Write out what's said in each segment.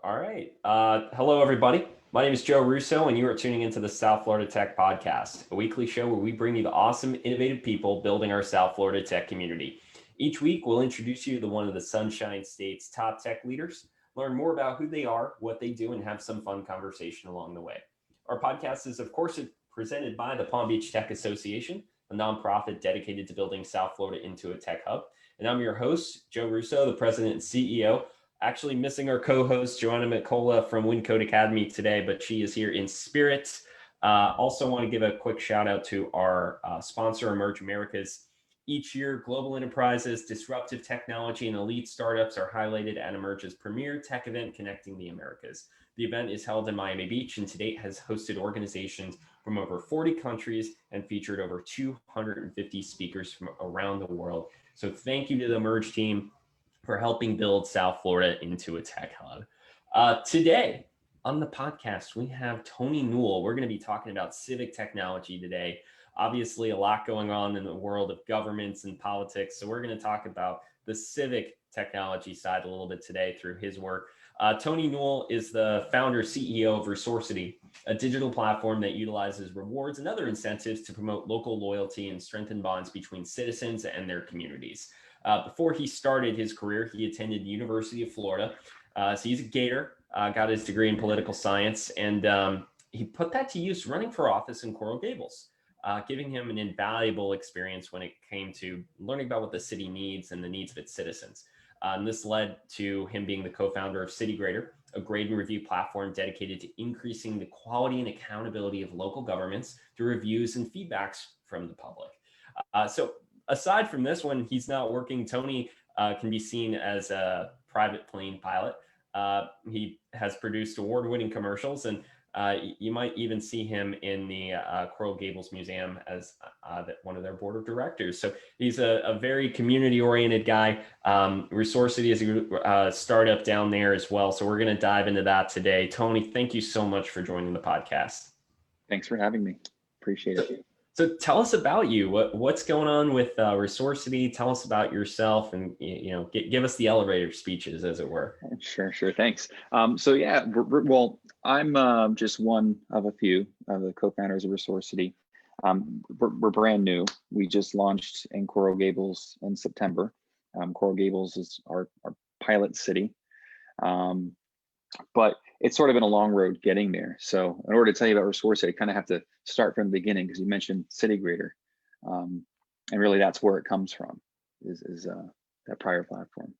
All right. Hello, everybody. My name is Joe Russo, and you are tuning into the South Florida Tech Podcast, a weekly show where we bring you the awesome, innovative people building our South Florida tech community. Each week, we'll introduce you to one of the Sunshine State's top tech leaders, learn more about who they are, what they do, and have some fun conversation along the way. Our podcast is, of course, presented by the Palm Beach Tech Association, a nonprofit dedicated to building South Florida into a tech hub. And I'm your host, Joe Russo, the president and CEO. Actually missing our co-host, Joanna Mikkola from Wyncode Academy today, but she is here in spirit. Also want to give a quick shout out to our sponsor, Emerge Americas. Each year, global enterprises, disruptive technology, and elite startups are highlighted at Emerge's premier tech event connecting the Americas. The event is held in Miami Beach and to date has hosted organizations from over 40 countries and featured over 250 speakers from around the world. So thank you to the Emerge team for helping build South Florida into a tech hub. Today on the podcast, we have Tony Newell. We're going to be talking about civic technology today. Obviously, a lot going on in the world of governments and politics. So we're going to talk about the civic technology side a little bit today through his work. Tony Newell is the founder CEO of Resorcity, a digital platform that utilizes rewards and other incentives to promote local loyalty and strengthen bonds between citizens and their communities. Before he started his career, he attended the University of Florida. So he's a Gator, got his degree in political science, and he put that to use running for office in Coral Gables, giving him an invaluable experience when it came to learning about what the city needs and the needs of its citizens. And this led to him being the co-founder of CityGrader, a grade and review platform dedicated to increasing the quality and accountability of local governments through reviews and feedbacks from the public. So aside from this, when he's not working, Tony can be seen as a private plane pilot. He has produced award-winning commercials, and you might even see him in the Coral Gables Museum as one of their board of directors. So he's a very community-oriented guy. Resorcity is a startup down there as well. So we're going to dive into that today. Tony, thank you so much for joining the podcast. Thanks for having me. Appreciate it. So tell us about you. What's going on with Resorcity? Tell us about yourself, and give us the elevator speeches, as it were. Sure. Thanks. So yeah, I'm just one of a few of the co-founders of Resorcity. We're brand new. We just launched in Coral Gables in September. Coral Gables is our pilot city, but it's sort of been a long road getting there. So in order to tell you about Resorcity, I kind of have to start from the beginning, because you mentioned CityGrader, and really that's where it comes from, is that prior platform.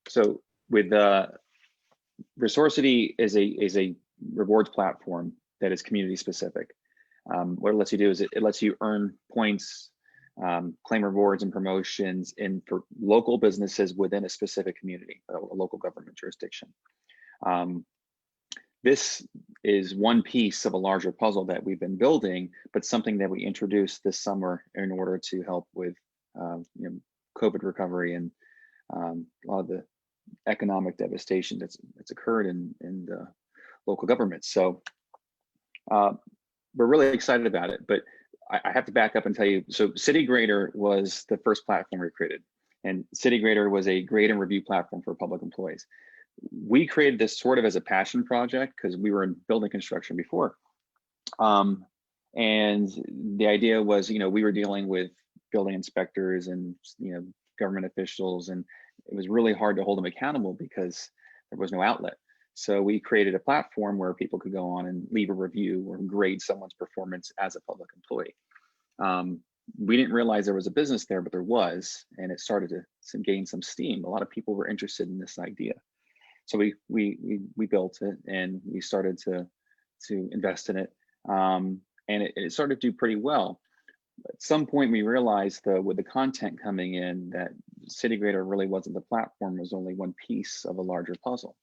So with Resorcity is a rewards platform that is community specific. What it lets you do is it lets you earn points, claim rewards and promotions for local businesses within a specific community, a local government jurisdiction. This is one piece of a larger puzzle that we've been building, but something that we introduced this summer in order to help with COVID recovery and a lot of the economic devastation that's occurred in the local government. So we're really excited about it, but I have to back up and tell you, so CityGrader was the first platform we created, and CityGrader was a grade and review platform for public employees. We created this sort of as a passion project because we were in building construction before. And the idea was, we were dealing with building inspectors and, government officials, and it was really hard to hold them accountable because there was no outlet. So we created a platform where people could go on and leave a review or grade someone's performance as a public employee. We didn't realize there was a business there, but there was, and it started to gain some steam. A lot of people were interested in this idea. So we built it, and we started to invest in it, and it started to do pretty well. At some point, we realized with the content coming in that CityGrader really wasn't the platform; it was only one piece of a larger puzzle.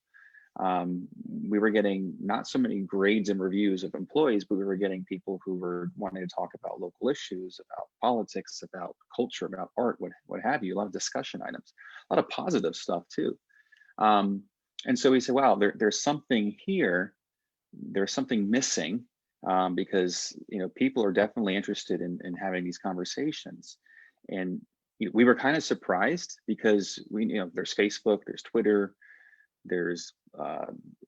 We were getting not so many grades and reviews of employees, but we were getting people who were wanting to talk about local issues, about politics, about culture, about art, what have you. A lot of discussion items, a lot of positive stuff too. And so we said, wow, there's something here. There's something missing, because people are definitely interested in having these conversations. And we were kind of surprised because there's Facebook, there's Twitter, there's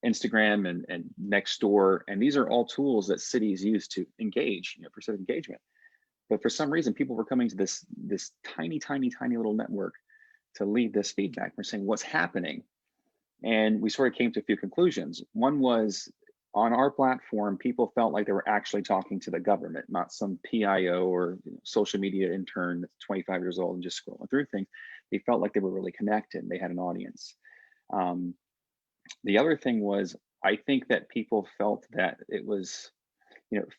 Instagram and Nextdoor, and these are all tools that cities use to engage, for civic engagement. But for some reason, people were coming to this tiny, tiny, tiny little network to leave this feedback. We're saying, what's happening? And we sort of came to a few conclusions. One was, on our platform, people felt like they were actually talking to the government, not some PIO or social media intern that's 25 years old and just scrolling through things. They felt like they were really connected. They had an audience. The other thing was, I think that people felt that it was,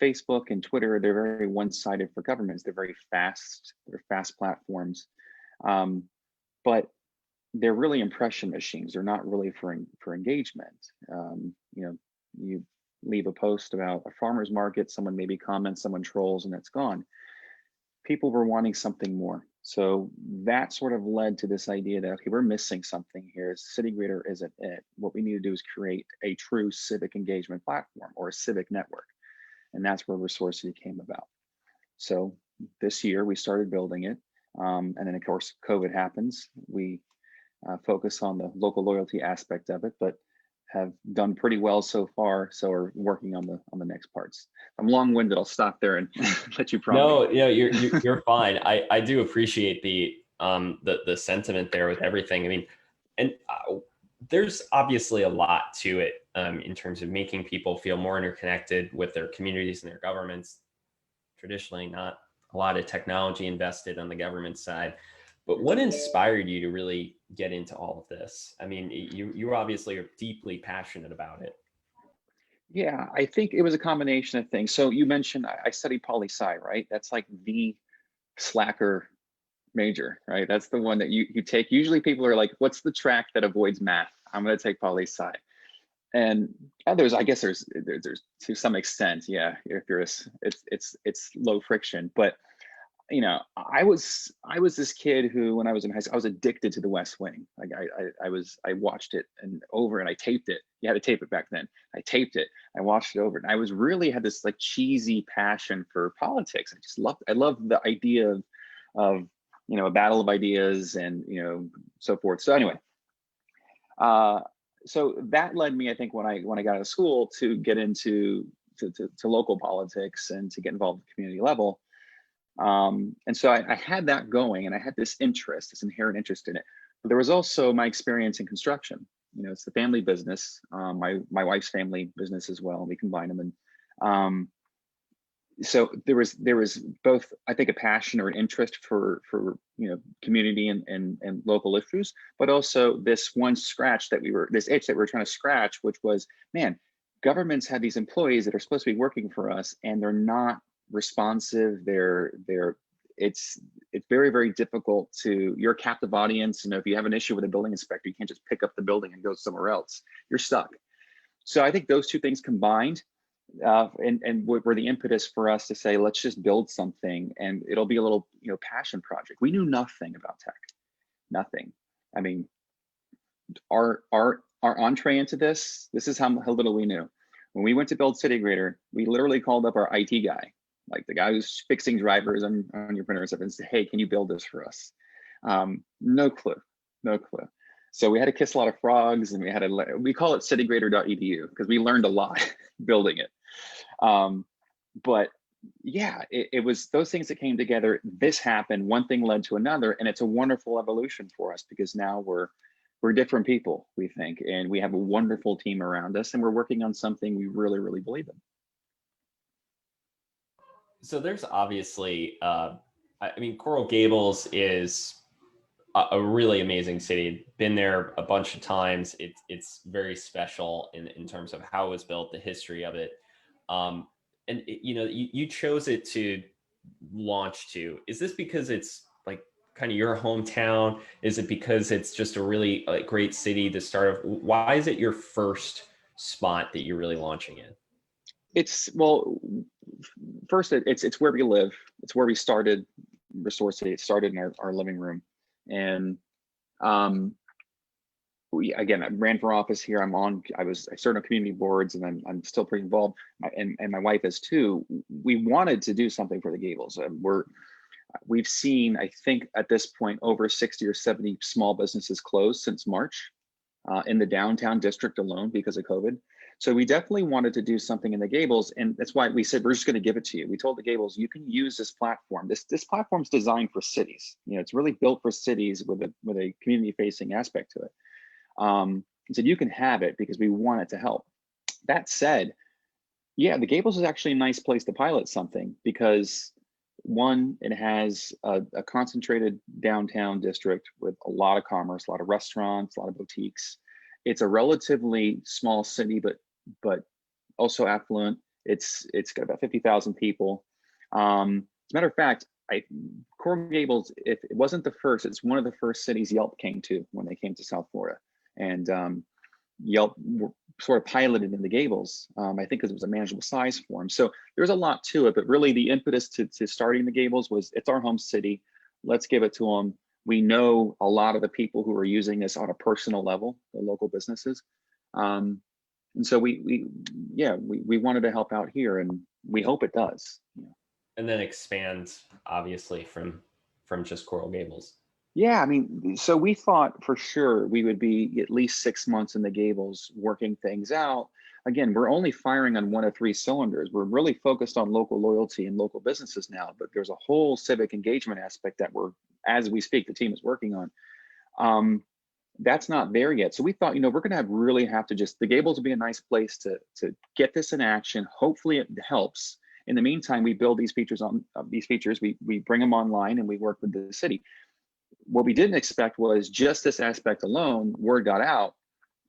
Facebook and Twitter, they're very one-sided for governments. They're very fast. They're fast platforms, but they're really impression machines. They're not really for engagement. You leave a post about a farmer's market, someone maybe comments, someone trolls, and it's gone. People were wanting something more. So that sort of led to this idea that, okay, we're missing something here. City Grader isn't it. What we need to do is create a true civic engagement platform or a civic network. And that's where Resorcity came about. So this year we started building it. And then of course, COVID happens. We focus on the local loyalty aspect of it, but have done pretty well so far. So we're working on the next parts. I'm long-winded. I'll stop there and let you prompt. No, you're fine. I do appreciate the sentiment there with everything. I mean, and there's obviously a lot to it in terms of making people feel more interconnected with their communities and their governments. Traditionally, not a lot of technology invested on the government side. But what inspired you to really get into all of this? I mean, you obviously are deeply passionate about it. Yeah, I think it was a combination of things. So you mentioned I studied poli-sci, right? That's like the slacker major, right? That's the one that you take. Usually people are like, what's the track that avoids math? I'm going to take poli-sci. And others, I guess there's to some extent, yeah, if you're it's low friction. But I was this kid who, when I was in high school, I was addicted to The West Wing. Like I watched it and over, and I taped it. You had to tape it back then. I taped it. I watched it over, and I was really had this like cheesy passion for politics. I loved the idea of a battle of ideas and so forth. So anyway, so that led me, I think, when I got out of school to get into to local politics and to get involved at the community level. And so I had that going, and I had this inherent interest in it. But there was also my experience in construction. It's the family business, my wife's family business as well. We combined them, and so there was both, I think, a passion or an interest for community and local issues, but also this itch that we were trying to scratch, which was, man, governments have these employees that are supposed to be working for us, and they're not responsive. It's very, very difficult you're a captive audience. If you have an issue with a building inspector, you can't just pick up the building and go somewhere else. You're stuck. So I think those two things combined and were the impetus for us to say, let's just build something, and it'll be a little passion project. We knew nothing about tech, nothing. I mean, our entree into this is how little we knew. When we went to build City Grader, we literally called up our IT guy, like the guy who's fixing drivers on your printer and stuff, and said, hey, can you build this for us? No clue. So we had to kiss a lot of frogs, and we call it citygrader.edu because we learned a lot building it. But yeah, it was those things that came together. This happened, one thing led to another, and it's a wonderful evolution for us because now we're different people, we think, and we have a wonderful team around us, and we're working on something we really, really believe in. So there's obviously, Coral Gables is a really amazing city. Been there a bunch of times. It's very special in terms of how it was built, the history of it. You chose it to launch to. Is this because it's like kind of your hometown? Is it because it's just a really great city to start? Why is it your first spot that you're really launching in? First, it's where we live. It's where we started Resorcity. It started in our living room, and I ran for office here. I started on community boards, and I'm still pretty involved. And my wife is too. We wanted to do something for the Gables. We've seen, I think at this point, over 60 or 70 small businesses closed since March. in the downtown district alone because of COVID. So we definitely wanted to do something in the Gables, and that's why we said we're just going to give it to you. We told the Gables, you can use this platform. This platform's designed for cities. You know, it's really built for cities with a community facing aspect to it. And said you can have it because we want it to help. That said, yeah, the Gables is actually a nice place to pilot something because one, it has a concentrated downtown district with a lot of commerce, a lot of restaurants, a lot of boutiques. It's a relatively small city, but also affluent. It's got about 50,000 people. As a matter of fact, Coral Gables, if it wasn't the first, it's one of the first cities Yelp came to when they came to South Florida. And Yelp sort of piloted in the Gables, I think because it was a manageable size for them. So there's a lot to it, but really the impetus to starting the Gables was it's our home city. Let's give it to them. We know a lot of the people who are using this on a personal level, the local businesses. And so we wanted to help out here, and we hope it does. And then expand, obviously, from just Coral Gables. Yeah, I mean, so we thought for sure we would be at least 6 months in the Gables working things out. Again, we're only firing on 1 of 3 cylinders. We're really focused on local loyalty and local businesses now, but there's a whole civic engagement aspect that as we speak, the team is working on. That's not there yet. So we thought, we're going to really have to the Gables will be a nice place to get this in action. Hopefully it helps. In the meantime, we build these features we bring them online and we work with the city. What we didn't expect was just this aspect alone, word got out.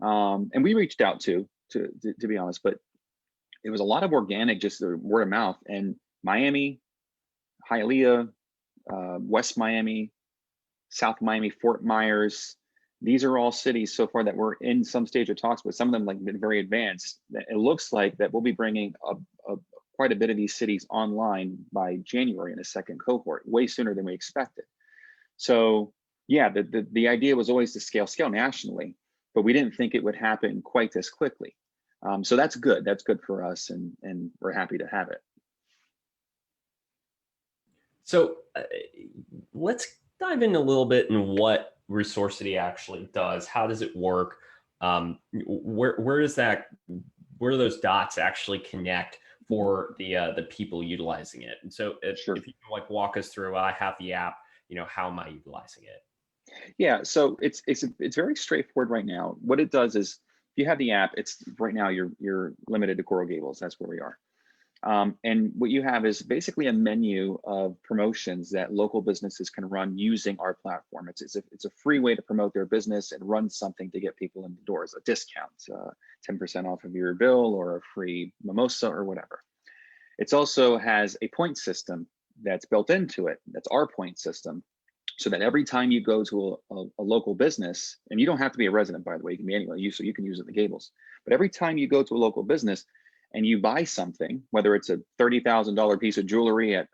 And we reached out to be honest, but it was a lot of organic, just the word of mouth. And Miami, Hialeah, West Miami, South Miami, Fort Myers, these are all cities so far that we're in some stage of talks with, some of them been very advanced. It looks like that we'll be bringing quite a bit of these cities online by January in a second cohort, way sooner than we expected. So yeah, the idea was always to scale nationally, but we didn't think it would happen quite this quickly. So that's good. That's good for us, and we're happy to have it. So let's dive in a little bit in what Resorcity actually does. How does it work? Where do those dots actually connect for the people utilizing it? And so Sure. If you can walk us through, I have the app, how am I utilizing it? Yeah, so it's very straightforward right now. What it does is, if you have the app, it's right now you're limited to Coral Gables. That's where we are. And what you have is basically a menu of promotions that local businesses can run using our platform. It's a free way to promote their business and run something to get people in the doors, a discount, 10% off of your bill or a free mimosa or whatever. It also has a point system that's built into it. That's our point system. So that every time you go to a local business, and you don't have to be a resident, by the way, you can be anywhere, so you can use it in the Gables. But every time you go to a local business and you buy something, whether it's a $30,000 piece of jewelry at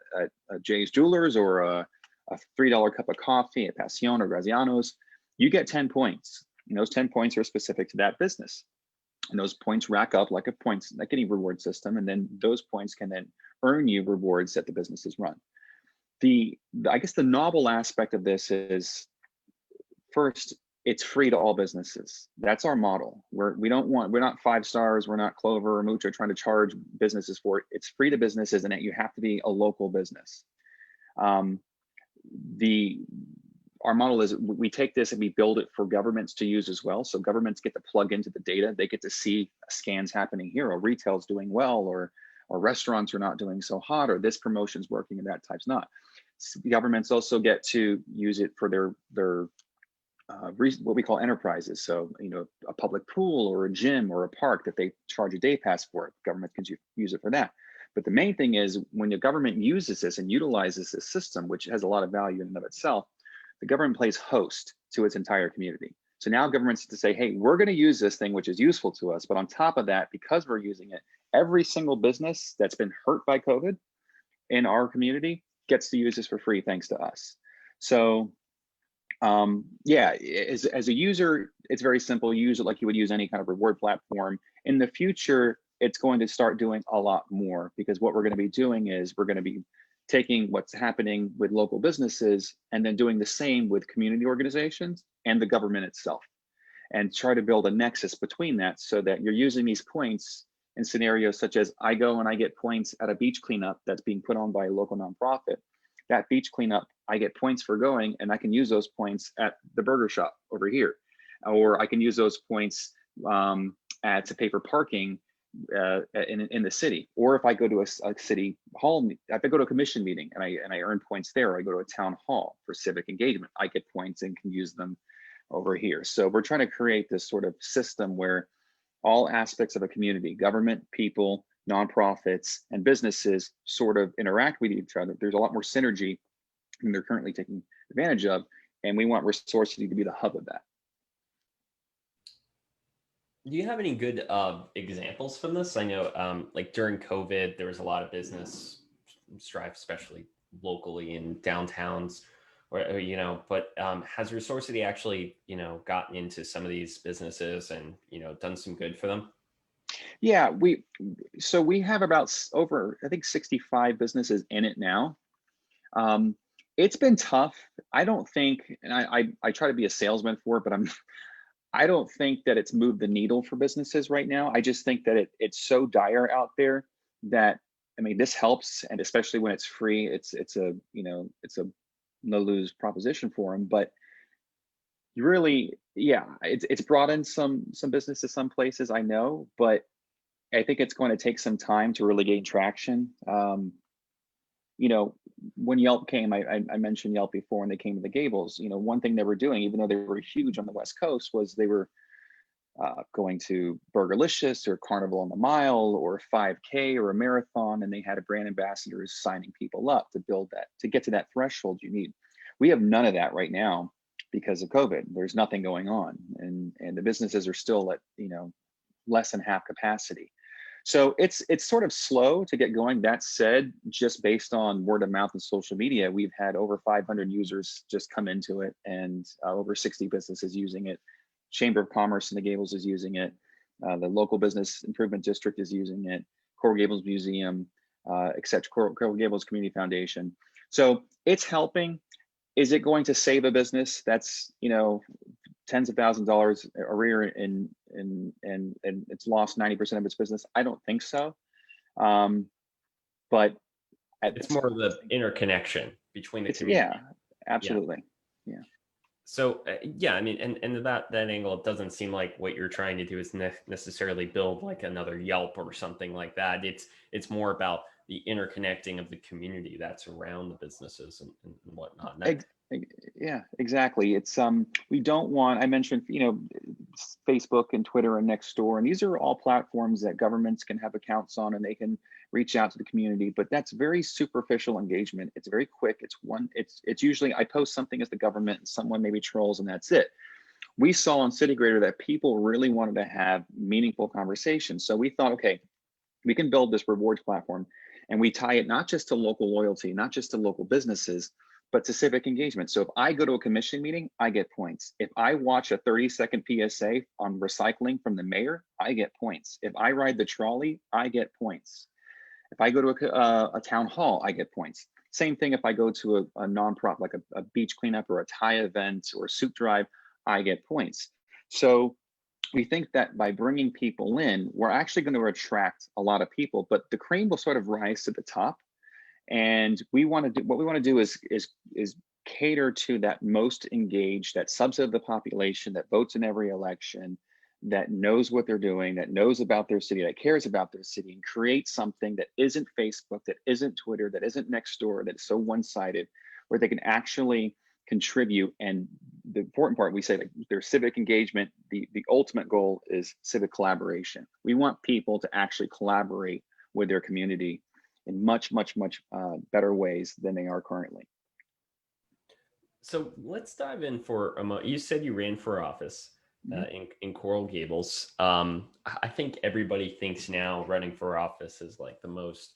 Jay's Jewelers or a $3 cup of coffee at Pasión or Graziano's, you get 10 points. And those 10 points are specific to that business. And those points rack up like any reward system. And then those points can then earn you rewards that the businesses run. I guess the novel aspect of this is, first, it's free to all businesses. That's our model. We're not 5 stars, we're not Clover or Mucho trying to charge businesses for it. It's free to businesses, and that you have to be a local business. Our model is we take this and we build it for governments to use as well. So governments get to plug into the data. They get to see scans happening here, or retail's doing well, or restaurants are not doing so hot, or this promotion's working and that type's not. Governments also get to use it for their what we call enterprises. So, a public pool or a gym or a park that they charge a day pass for. Government can use it for that. But the main thing is, when the government uses this and utilizes this system, which has a lot of value in and of itself, the government plays host to its entire community. So now governments to say, hey, we're going to use this thing, which is useful to us. But on top of that, because we're using it, every single business that's been hurt by COVID in our community gets to use this for free, thanks to us. So yeah, as a user, it's very simple. You use it like you would use any kind of reward platform. In the future, it's going to start doing a lot more, because what we're going to be doing is we're going to be taking what's happening with local businesses and then doing the same with community organizations and the government itself. and try to build a nexus between that so that you're using these points in scenarios such as I go and I get points at a beach cleanup that's being put on by a local nonprofit. That beach cleanup, I get points for going, and I can use those points at the burger shop over here. Or I can use those points to pay for parking in the city. Or if I go to a city hall, if I go to a commission meeting and I earn points there, or I go to a town hall for civic engagement, I get points and can use them over here. So we're trying to create this sort of system where all aspects of a community, government, people, nonprofits, and businesses sort of interact with each other. There's a lot more synergy than they're currently taking advantage of. And we want Resorcity to be the hub of that. Do you have any good examples from this? I know like during COVID, there was a lot of business strife, especially locally in downtowns, but has Resorcity actually, gotten into some of these businesses and, done some good for them? Yeah, we have about over, I think, 65 businesses in it now. It's been tough. I don't think, and I try to be a salesman for it, but I don't think that it's moved the needle for businesses right now. I just think that it's so dire out there that, I mean, this helps, and especially when it's free, it's a no lose proposition for them. But you really, yeah, it's brought in some businesses, some places, I know, but I think it's going to take some time to really gain traction. When Yelp came, I mentioned Yelp before, when they came to the Gables, one thing they were doing, even though they were huge on the West Coast, was they were going to Burgerlicious or Carnival on the Mile or 5K or a marathon, and they had a brand ambassadors signing people up to build that, to get to that threshold you need. We have none of that right now because of COVID. There's nothing going on, and the businesses are still at less than half capacity. So it's sort of slow to get going. That said, just based on word of mouth and social media, we've had over 500 users just come into it, and over 60 businesses using it. Chamber of Commerce in the Gables is using it. The local business improvement district is using it. Coral Gables Museum, etc. Coral Gables Community Foundation. So it's helping. Is it going to save a business that's tens of thousands of dollars a year and it's lost 90% of its business? I don't think so. But it's more of the interconnection between the community. Yeah, absolutely. Yeah. So I mean, and that angle, it doesn't seem like what you're trying to do is necessarily build like another Yelp or something like that. It's more about the interconnecting of the community that's around the businesses and whatnot. Yeah, exactly. It's we don't want, I mentioned Facebook and Twitter and Nextdoor, and these are all platforms that governments can have accounts on, and they can reach out to the community, but that's very superficial engagement. It's very quick. It's usually I post something as the government and someone maybe trolls, and that's it. We saw on City Grader that people really wanted to have meaningful conversations. So we thought, okay, we can build this rewards platform, and we tie it not just to local loyalty, not just to local businesses, but to civic engagement. So if I go to a commission meeting, I get points. If I watch a 30-second PSA on recycling from the mayor, I get points. If I ride the trolley, I get points. If I go to a town hall, I get points. Same thing if I go to a nonprofit, like a beach cleanup or a tie event or a soup drive, I get points. So we think that by bringing people in, we're actually going to attract a lot of people, but the cream will sort of rise to the top. And what we want to do is cater to that most engaged, that subset of the population that votes in every election, that knows what they're doing, that knows about their city, that cares about their city, and create something that isn't Facebook, that isn't Twitter, that isn't Nextdoor, that's so one-sided, where they can actually contribute. And the important part, we say that their civic engagement, the ultimate goal is civic collaboration. We want people to actually collaborate with their community in much better ways than they are currently. So let's dive in for a moment. You said you ran for office in Coral Gables. I think everybody thinks now running for office is like the most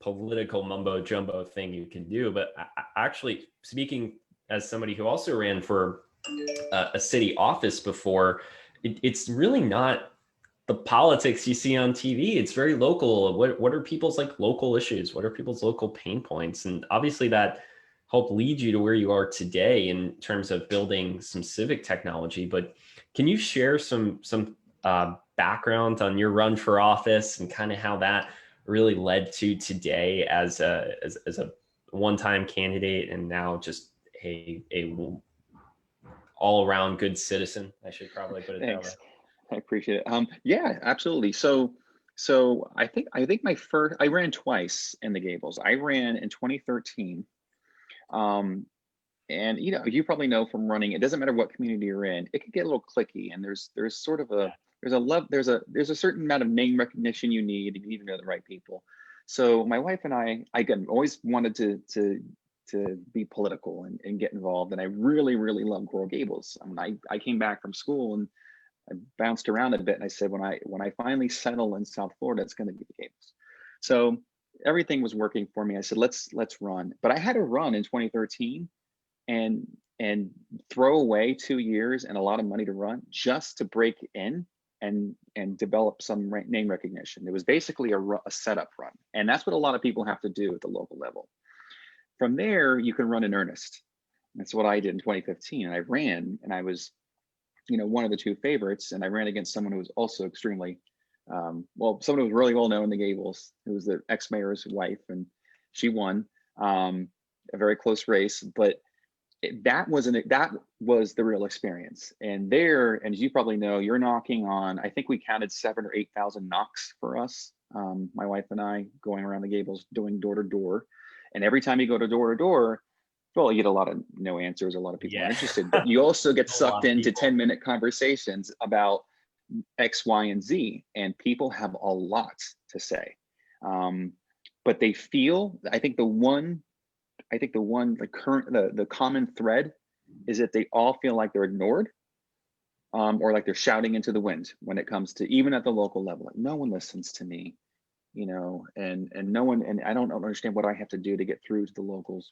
political mumbo jumbo thing you can do. But actually, speaking as somebody who also ran for a city office before, it's really not the politics you see on TV. It's very local. What are people's like local issues? What are people's local pain points? And obviously that helped lead you to where you are today in terms of building some civic technology. But can you share some background on your run for office and kind of how that really led to today as a one-time candidate and now just a all around good citizen? I should probably put it that way. Thanks. I appreciate it. Yeah, absolutely. So I think I ran twice in the Gables. I ran in 2013. And you probably know from running, it doesn't matter what community you're in, it can get a little clicky, and there's sort of a there's a certain amount of name recognition you need. You need to know the right people. So my wife and I again always wanted to be political and get involved, and I really love Coral Gables. I mean, I came back from school and I bounced around a bit, and I said when I finally settle in South Florida, it's going to be the Gables. So everything was working for me. I said let's run, but I had to run in 2013 and throw away 2 years and a lot of money to run just to break in and develop some name recognition. It was basically a setup run, and that's what a lot of people have to do at the local level. From there, you can run in earnest. That's what I did in 2015, and I ran, and I was, one of the two favorites, and I ran against someone who was also extremely, someone who was really well known in the Gables, who was the ex-mayor's wife, and she won a very close race, but that was the real experience. And there, and as you probably know, you're knocking on, I think we counted 7,000 or 8,000 knocks for us, my wife and I, going around the Gables doing door to door. And every time you go to door, well, you get a lot of no answers, a lot of people aren't interested, but you also get sucked into 10-minute conversations about X, Y, and Z, and people have a lot to say. But they feel, the common thread is that they all feel like they're ignored, or like they're shouting into the wind when it comes to, even at the local level, like no one listens to me, and no one, and I don't understand what I have to do to get through to the locals.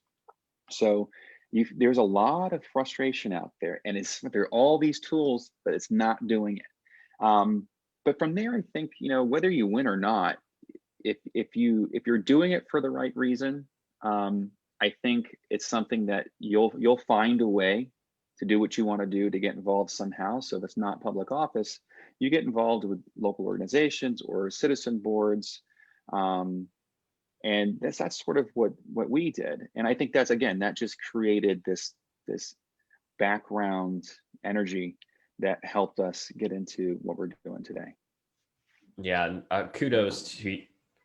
So there's a lot of frustration out there, and there are all these tools, but it's not doing it. But from there, I think, whether you win or not, if you're doing it for the right reason, I think it's something that you'll find a way to do what you want to do to get involved somehow. So if it's not public office, you get involved with local organizations or citizen boards, and that's sort of what we did. And I think that just created this background energy that helped us get into what we're doing today. Yeah, kudos to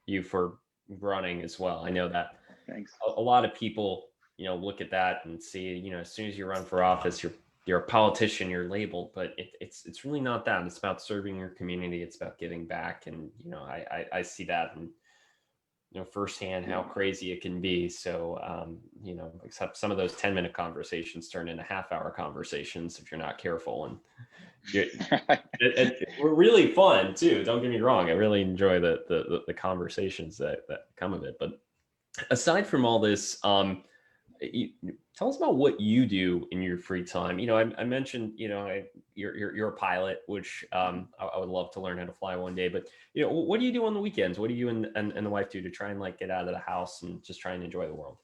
you for running as well. I know that. Thanks. A lot of people, look at that and see, as soon as you run for office, you're a politician, you're labeled, but it's really not that. It's about serving your community. It's about giving back. And, I see that and, firsthand how crazy it can be. So, except some of those 10-minute conversations turn into half-hour conversations if you're not careful. And we're really fun too. Don't get me wrong. I really enjoy the conversations that come of it. But aside from all this, tell us about what you do in your free time. I mentioned, you're a pilot, which I would love to learn how to fly one day. But what do you do on the weekends? What do you and the wife do to try and get out of the house and just try and enjoy the world?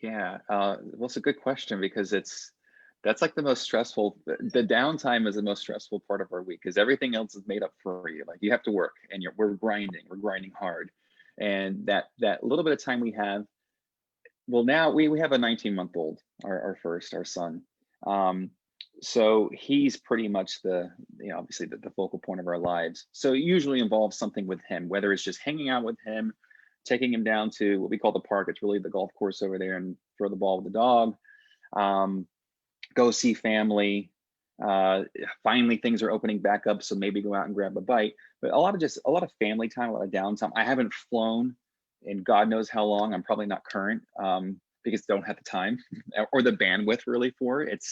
Yeah, well, it's a good question, because that's like the most stressful. The downtime is the most stressful part of our week, because everything else is made up for you. Like, you have to work, and we're grinding hard, and that little bit of time we have. Well, now we have a 19-month-old, our son. So he's pretty much obviously the focal point of our lives. So it usually involves something with him, whether it's just hanging out with him, taking him down to what we call the park. It's really the golf course over there, and throw the ball with the dog. Go see family. Finally, things are opening back up, so maybe go out and grab a bite. But a lot of family time, a lot of downtime. I haven't flown in God knows how long. I'm probably not current, because I don't have the time or the bandwidth really for it.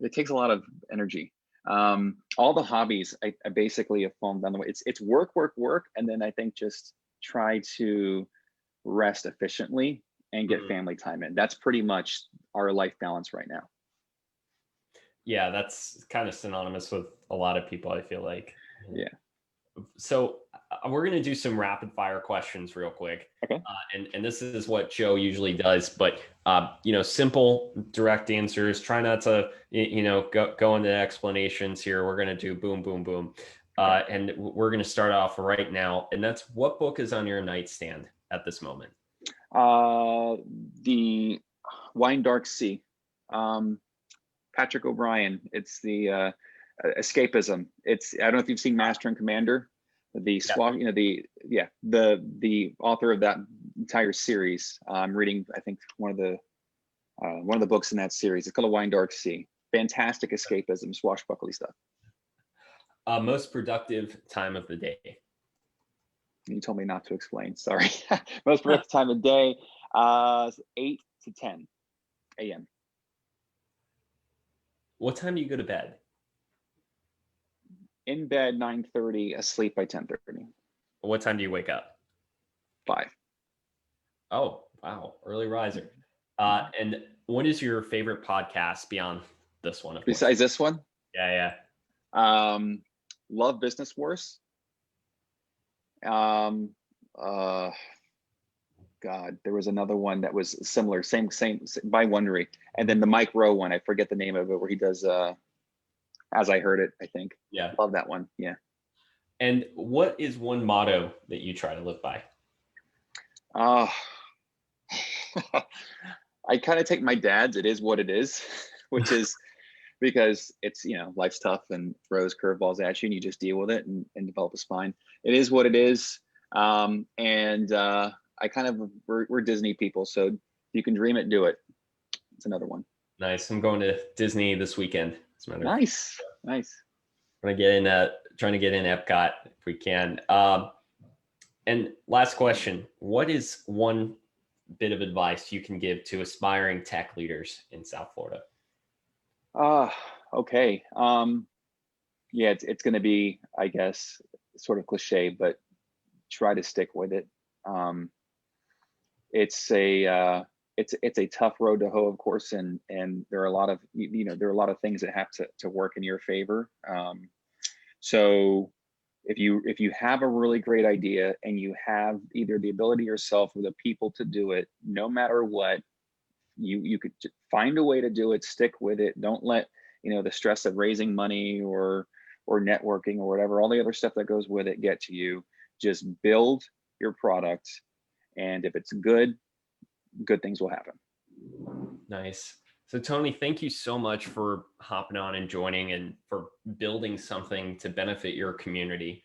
It takes a lot of energy. All the hobbies, I basically have fallen down the way. It's work, and then I think just try to rest efficiently and get family time in. That's pretty much our life balance right now. Yeah, that's kind of synonymous with a lot of people, I feel like. Yeah. So we're going to do some rapid fire questions real quick. Okay. And this is what Joe usually does, but simple, direct answers. Try not to, go into explanations here. We're going to do boom, boom, boom. And we're going to start off right now. And that's, what book is on your nightstand at this moment? The Wine Dark Sea. Patrick O'Brien. It's the escapism. I don't know if you've seen Master and Commander, the author of that entire series. I'm reading, I think, one of the books in that series. It's called A Wine Dark Sea. Fantastic escapism, swashbuckly stuff. Most productive time of the day. You told me not to explain. Sorry. Most productive time of day, 8 to 10 a.m. What time do you go to bed? In bed 9:30, asleep by 10:30. What time do you wake up? 5. Oh, wow. Early riser. And what is your favorite podcast beyond this one? Besides this one? Yeah. Love Business Wars. God, there was another one that was similar, same by Wondery. And then the Mike Rowe one, I forget the name of it, where he does As I Heard It, I think. Yeah. Love that one. Yeah. And what is one motto that you try to live by? I kind of take my dad's, it is what it is, which is because it's, life's tough and throws curveballs at you and you just deal with it and develop a spine. It is what it is. I kind of, we're Disney people. So if you can dream it, do it. It's another one. Nice. I'm going to Disney this weekend. Nice. I'm going to trying to get in Epcot if we can. And last question, what is one bit of advice you can give to aspiring tech leaders in South Florida? Okay. It's going to be, I guess, sort of cliche, but try to stick with it. It's a tough road to hoe, of course, and there are a lot of there are a lot of things that have to work in your favor. So if you have a really great idea and you have either the ability yourself or the people to do it, no matter what, you could find a way to do it, stick with it. Don't let the stress of raising money or networking or whatever, all the other stuff that goes with it, get to you. Just build your product, and if it's good things will happen. Nice. So Tony, thank you so much for hopping on and joining and for building something to benefit your community.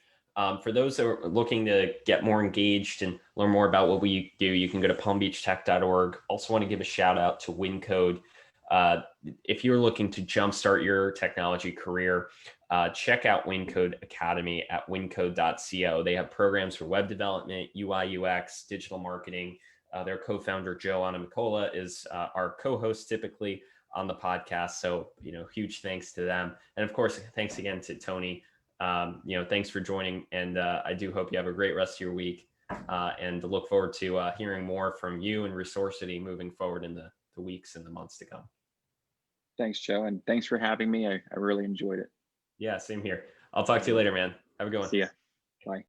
For those that are looking to get more engaged and learn more about what we do, you can go to palmbeachtech.org. Also want to give a shout out to Wyncode. If you're looking to jumpstart your technology career, check out Wyncode Academy at wyncode.co. They have programs for web development, UI, UX, digital marketing. Their co-founder, Joanna Mikkola, is our co-host typically on the podcast. So, huge thanks to them. And of course, thanks again to Tony. Thanks for joining. And I do hope you have a great rest of your week and look forward to hearing more from you and Resorcity moving forward in the weeks and the months to come. Thanks, Joe. And thanks for having me. I really enjoyed it. Yeah, same here. I'll talk to you later, man. Have a good one. See ya.